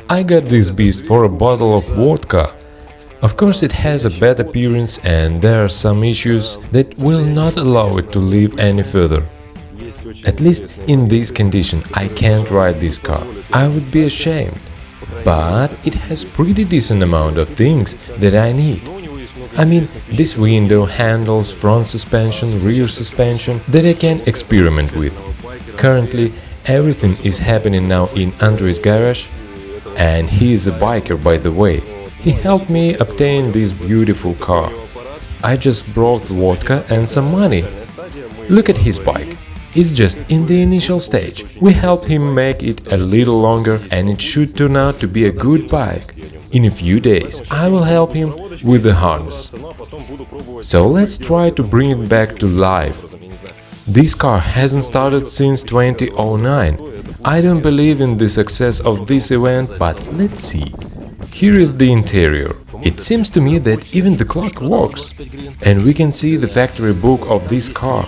I got this beast for a bottle of vodka. Of course, it has a bad appearance and there are some issues that will not allow it to live any further. At least in this condition, I can't ride this car. I would be ashamed. But it has pretty decent amount of things that I need. I mean, this window, handles, front suspension, rear suspension that I can experiment with. Currently, everything is happening now in Andrei's garage, and he is a biker, by the way. He helped me obtain this beautiful car. I just brought vodka and some money. Look at his bike. It's just in the initial stage. We helped him make it a little longer and it should turn out to be a good bike. In a few days I will help him with the harness. So let's try to bring it back to life. This car hasn't started since 2009. I don't believe in the success of this event, but let's see. Here is the interior. It seems to me that even the clock works. And we can see the factory book of this car.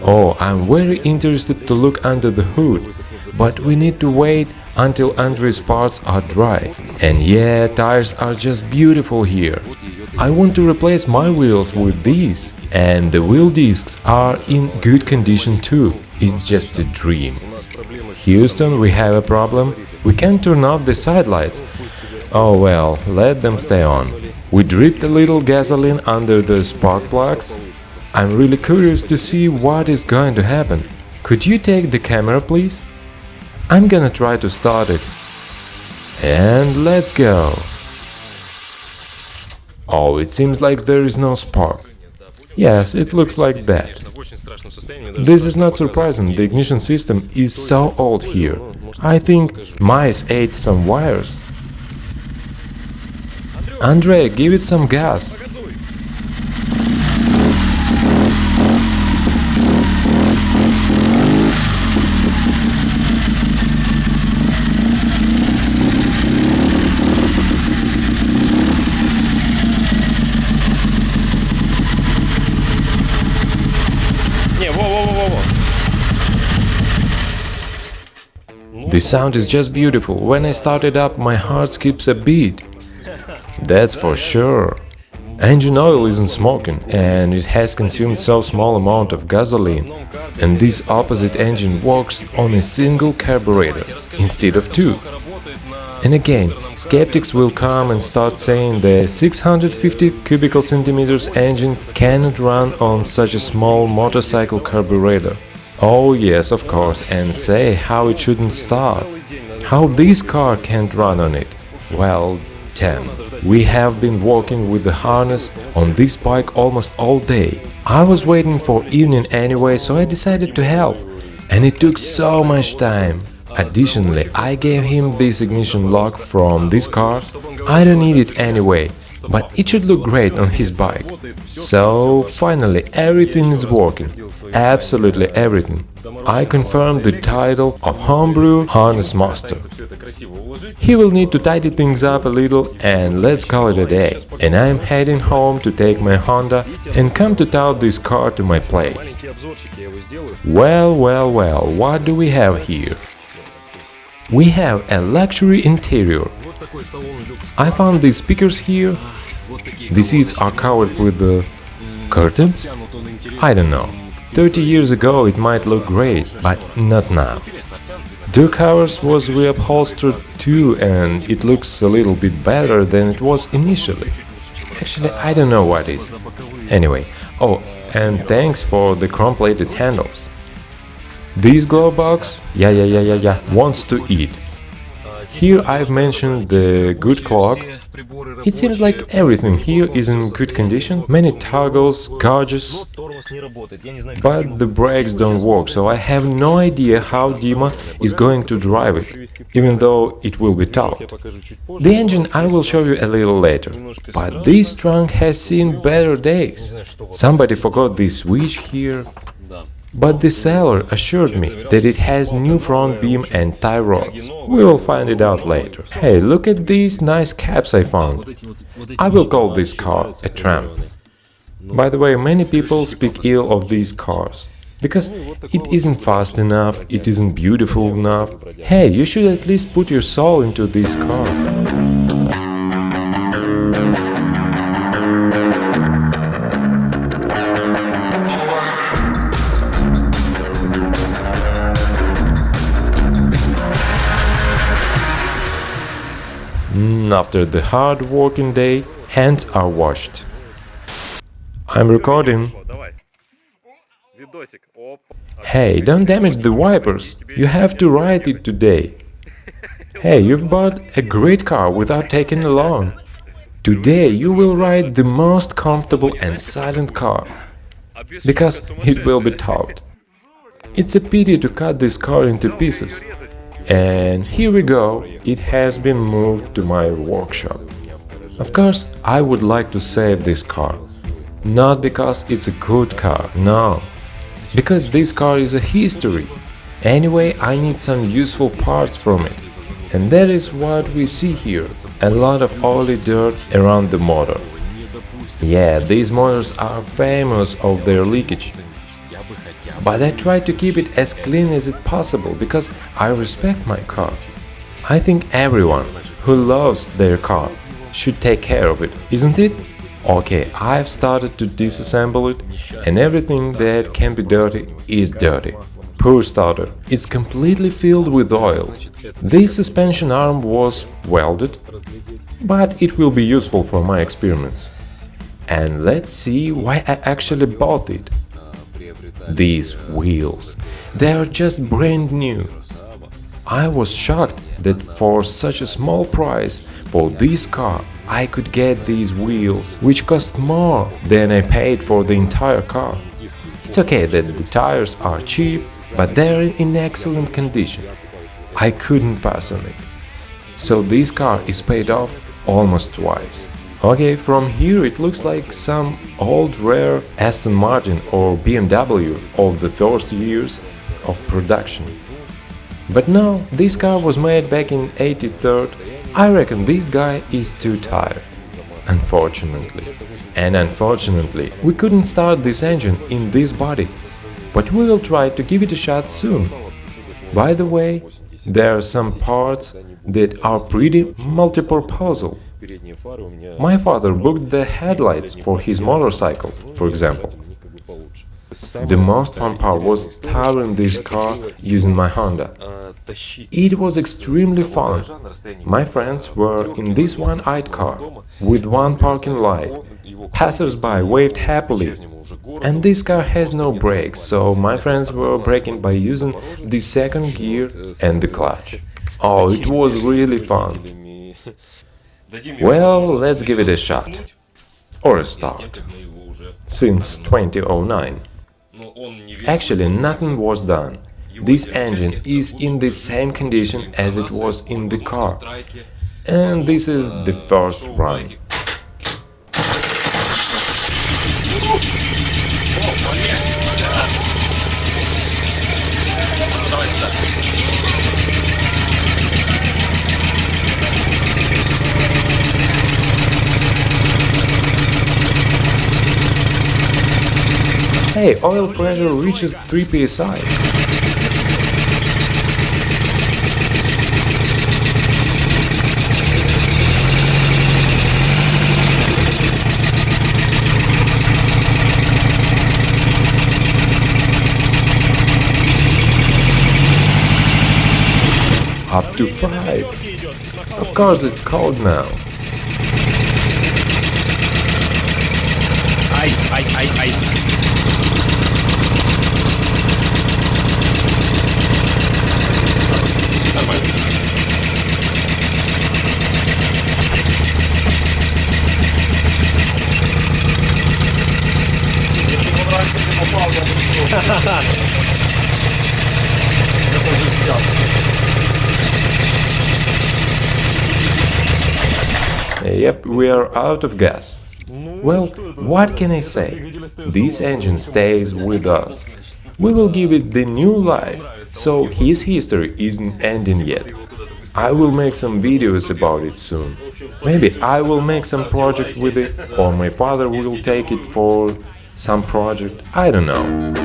Oh, I'm very interested to look under the hood. But we need to wait until Andrei's parts are dry. And yeah, tires are just beautiful here. I want to replace my wheels with these. And the wheel discs are in good condition too. It's just a dream. Houston, we have a problem. We can't turn off the side lights. Oh well, let them stay on. We dripped a little gasoline under the spark plugs. I'm really curious to see what is going to happen. Could you take the camera, please? I'm gonna try to start it. And let's go. Oh, it seems like there is no spark. Yes, it looks like that. This is not surprising, the ignition system is so old here. I think mice ate some wires. Andrei, give it some gas. The sound is just beautiful. When I start it up, my heart skips a beat. That's for sure. Engine oil isn't smoking, and it has consumed so small amount of gasoline. And this opposite engine works on a single carburetor instead of two. And again, skeptics will come and start saying the 650 cubical centimeters engine cannot run on such a small motorcycle carburetor. Oh yes, of course, and say how it shouldn't start. How this car can't run on it? Well, 10. We have been working with the harness on this bike almost all day. I was waiting for evening anyway, so I decided to help. And it took so much time. Additionally, I gave him this ignition lock from this car. I don't need it anyway, but it should look great on his bike. So, finally, everything is working. Absolutely everything. I confirmed the title of Homebrew Harness Master. He will need to tidy things up a little and let's call it a day. And I'm heading home to take my Honda and come to tow this car to my place. Well, what do we have here? We have a luxury interior. I found these speakers here. The seats are covered with the curtains? I don't know. 30 years ago it might look great, but not now. Door covers was reupholstered too, and it looks a little bit better than it was initially. Actually, I don't know what is. Anyway, oh, and thanks for the chrome-plated handles. This glove box, wants to eat. Here I've mentioned the good clock. It seems like everything here is in good condition, many toggles, gauges, but the brakes don't work, so I have no idea how Dima is going to drive it, even though it will be taught. The engine I will show you a little later, but this trunk has seen better days. Somebody forgot this switch here. But the seller assured me that it has new front beam and tie rods. We will find it out later. Hey, look at these nice caps I found. I will call this car a tramp. By the way, many people speak ill of these cars. Because it isn't fast enough, it isn't beautiful enough. Hey, you should at least put your soul into this car. After the hard working day, hands are washed. I'm recording. Hey, don't damage the wipers. You have to ride it today. Hey, you've bought a great car without taking a loan. Today you will ride the most comfortable and silent car, because it will be towed. It's a pity to cut this car into pieces. And here we go, it has been moved to my workshop. Of course, I would like to save this car. Not because it's a good car, no. Because this car is a history. Anyway, I need some useful parts from it. And that is what we see here. A lot of oily dirt around the motor. Yeah, these motors are famous of their leakage. But I try to keep it as clean as it possible because I respect my car. I think everyone who loves their car should take care of it, isn't it? Okay, I've started to disassemble it, and everything that can be dirty is dirty. Poor starter, it's completely filled with oil. This suspension arm was welded, but it will be useful for my experiments. And let's see why I actually bought it. These wheels, they are just brand new. I was shocked that for such a small price for this car I could get these wheels, which cost more than I paid for the entire car. It's okay that the tires are cheap, but they're in excellent condition. I couldn't pass on it. So this car is paid off almost twice. Okay, from here it looks like some old rare Aston Martin or BMW of the first years of production. But no, this car was made back in '83. I reckon this guy is too tired. Unfortunately. And unfortunately, we couldn't start this engine in this body. But we will try to give it a shot soon. By the way, there are some parts that are pretty multi-purposal. My father booked the headlights for his motorcycle, for example. The most fun part was towing this car using my Honda. It was extremely fun. My friends were in this one-eyed car, with one parking light. Passers-by waved happily. And this car has no brakes, so my friends were braking by using the second gear and the clutch. Oh, it was really fun. Well, let's give it a shot. Or a start. Since 2009. Actually, nothing was done. This engine is in the same condition as it was in the car. And this is the first run. Hey, oil pressure reaches 3 psi. Up to 5. Of course, it's cold now. Ай. Yep, we are out of gas. Well, what can I say? This engine stays with us. We will give it the new life, so his history isn't ending yet. I will make some videos about it soon. Maybe I will make some project with it, or my father will take it for some project, I don't know.